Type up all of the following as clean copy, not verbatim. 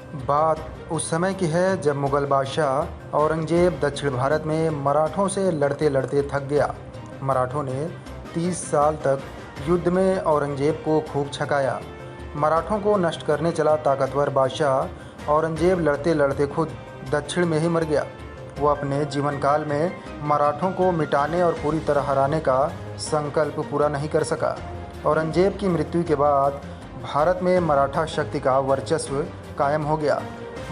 बात उस समय की है जब मुग़ल बादशाह औरंगज़ेब दक्षिण भारत में मराठों से लड़ते लड़ते थक गया। मराठों ने 30 साल तक युद्ध में औरंगज़ेब को खूब छकाया। मराठों को नष्ट करने चला ताकतवर बादशाह औरंगज़ेब लड़ते लड़ते खुद दक्षिण में ही मर गया। वो अपने जीवन काल में मराठों को मिटाने और पूरी तरह हराने का संकल्प पूरा नहीं कर सका। औरंगज़ेब की मृत्यु के बाद भारत में मराठा शक्ति का वर्चस्व कायम हो गया।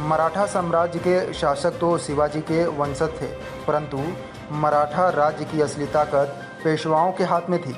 मराठा साम्राज्य के शासक तो शिवाजी के वंशज थे, परंतु मराठा राज्य की असली ताकत पेशवाओं के हाथ में थी।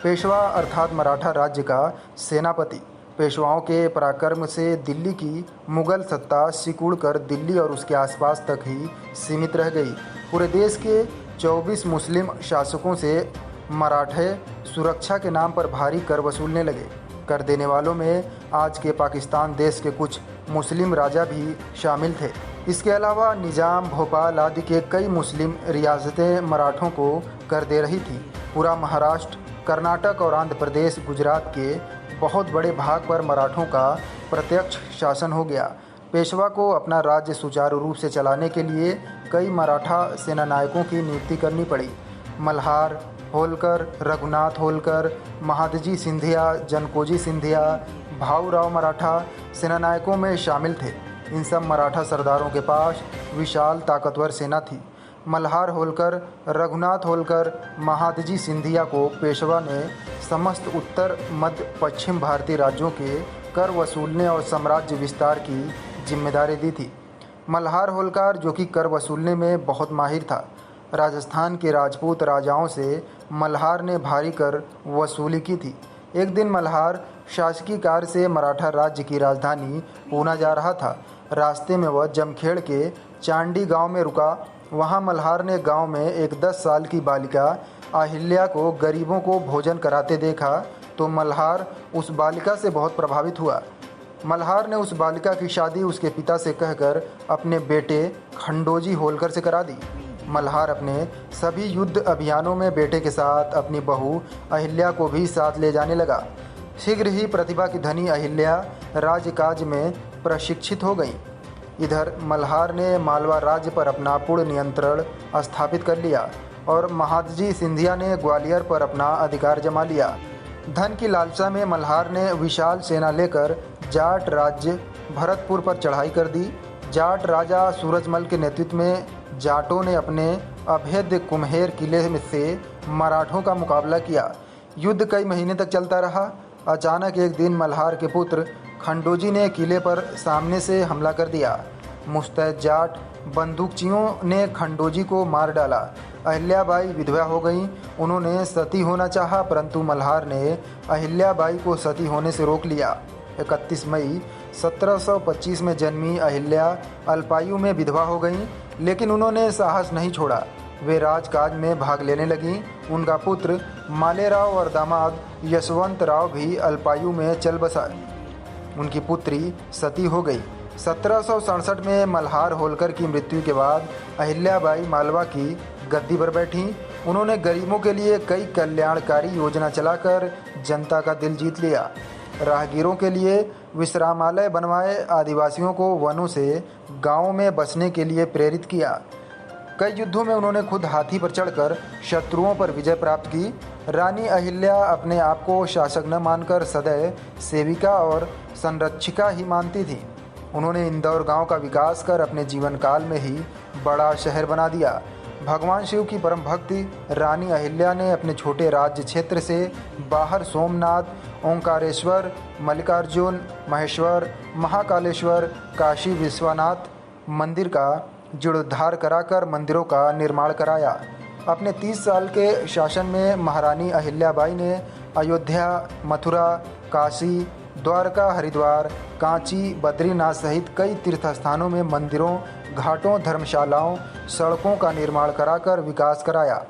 पेशवा अर्थात मराठा राज्य का सेनापति। पेशवाओं के पराक्रम से दिल्ली की मुग़ल सत्ता सिकुड़ कर दिल्ली और उसके आसपास तक ही सीमित रह गई। पूरे देश के 24 मुस्लिम शासकों से मराठे सुरक्षा के नाम पर भारी कर वसूलने लगे। कर देने वालों में आज के पाकिस्तान देश के कुछ मुस्लिम राजा भी शामिल थे। इसके अलावा निज़ाम, भोपाल आदि के कई मुस्लिम रियासतें मराठों को कर दे रही थी। पूरा महाराष्ट्र, कर्नाटक और आंध्र प्रदेश, गुजरात के बहुत बड़े भाग पर मराठों का प्रत्यक्ष शासन हो गया। पेशवा को अपना राज्य सुचारू रूप से चलाने के लिए कई मराठा सेनानायकों की नियुक्ति करनी पड़ी। मल्हार होलकर, रघुनाथ होलकर, महादजी सिंधिया, जनकोजी सिंधिया, भाऊराव मराठा सेनानायकों में शामिल थे। इन सब मराठा सरदारों के पास विशाल ताकतवर सेना थी। मल्हार होलकर, रघुनाथ होलकर, महादजी सिंधिया को पेशवा ने समस्त उत्तर, मध्य, पश्चिम भारतीय राज्यों के कर वसूलने और साम्राज्य विस्तार की जिम्मेदारी दी थी। मल्हार होलकर, जो कि कर वसूलने में बहुत माहिर था, राजस्थान के राजपूत राजाओं से मल्हार ने भारी कर वसूली की थी। एक दिन मल्हार शासकीय कार्य से मराठा राज्य की राजधानी पूना जा रहा था। रास्ते में वह जमखेड़ के चांडी गांव में रुका। वहां मल्हार ने गांव में एक 10 साल की बालिका अहिल्या को गरीबों को भोजन कराते देखा तो मल्हार उस बालिका से बहुत प्रभावित हुआ। मल्हार ने उस बालिका की शादी उसके पिता से कहकर अपने बेटे खंडोजी होलकर से करा दी। मल्हार अपने सभी युद्ध अभियानों में बेटे के साथ अपनी बहू अहिल्या को भी साथ ले जाने लगा। शीघ्र ही प्रतिभा की धनी अहिल्या राजकाज में प्रशिक्षित हो गई। इधर मल्हार ने मालवा राज्य पर अपना पूर्ण नियंत्रण स्थापित कर लिया और महादजी सिंधिया ने ग्वालियर पर अपना अधिकार जमा लिया। धन की लालसा में मल्हार ने विशाल सेना लेकर जाट राज्य भरतपुर पर चढ़ाई कर दी। जाट राजा सूरजमल के नेतृत्व में जाटों ने अपने अभेद्य कुम्हेर किले से मराठों का मुकाबला किया। युद्ध कई महीने तक चलता रहा। अचानक एक दिन मल्हार के पुत्र खंडोजी ने किले पर सामने से हमला कर दिया। मुस्तैद जाट बंदूकचियों ने खंडोजी को मार डाला। अहिल्याबाई विधवा हो गईं। उन्होंने सती होना चाहा, परंतु मल्हार ने अहिल्याबाई को सती होने से रोक लिया। 31 मई 1725 में जन्मी अहिल्या अल्पायु में विधवा हो गईं, लेकिन उन्होंने साहस नहीं छोड़ा। वे राजकाज में भाग लेने लगीं। उनका पुत्र मालेराव और दामाद यशवंत राव भी अल्पायु में चल बसा। उनकी पुत्री सती हो गई। 1767 में मल्हार होलकर की मृत्यु के बाद अहिल्याबाई मालवा की गद्दी पर बैठीं। उन्होंने गरीबों के लिए कई कल्याणकारी योजना चलाकर जनता का दिल जीत लिया। राहगीरों के लिए विश्रामालय बनवाए, आदिवासियों को वनों से गांवों में बसने के लिए प्रेरित किया। कई युद्धों में उन्होंने खुद हाथी पर चढ़कर शत्रुओं पर विजय प्राप्त की। रानी अहिल्या अपने आप को शासक न मानकर सदैव सेविका और संरक्षिका ही मानती थी। उन्होंने इंदौर गांव का विकास कर अपने जीवन काल में ही बड़ा शहर बना दिया। भगवान शिव की परम भक्ति रानी अहिल्या ने अपने छोटे राज्य क्षेत्र से बाहर सोमनाथ, ओंकारेश्वर, मल्लिकार्जुन, महेश्वर, महाकालेश्वर, काशी विश्वनाथ मंदिर का जीर्णोद्धार कराकर मंदिरों का निर्माण कराया। अपने 30 साल के शासन में महारानी अहिल्याबाई ने अयोध्या, मथुरा, काशी, द्वारका, हरिद्वार, कांची, बद्रीनाथ सहित कई तीर्थ स्थानों में मंदिरों, घाटों, धर्मशालाओं, सड़कों का निर्माण कराकर विकास कराया।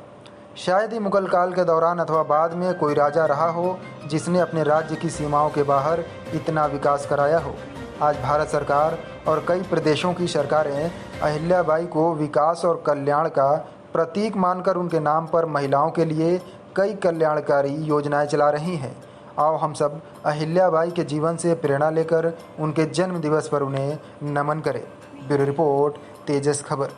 शायद ही मुगल काल के दौरान अथवा बाद में कोई राजा रहा हो जिसने अपने राज्य की सीमाओं के बाहर इतना विकास कराया हो। आज भारत सरकार और कई प्रदेशों की सरकारें अहिल्याबाई को विकास और कल्याण का प्रतीक मानकर उनके नाम पर महिलाओं के लिए कई कल्याणकारी योजनाएं चला रही हैं। आओ हम सब अहिल्याबाई के जीवन से प्रेरणा लेकर उनके जन्म दिवस पर उन्हें नमन करें। ब्यूरो रिपोर्ट, तेजस खबर।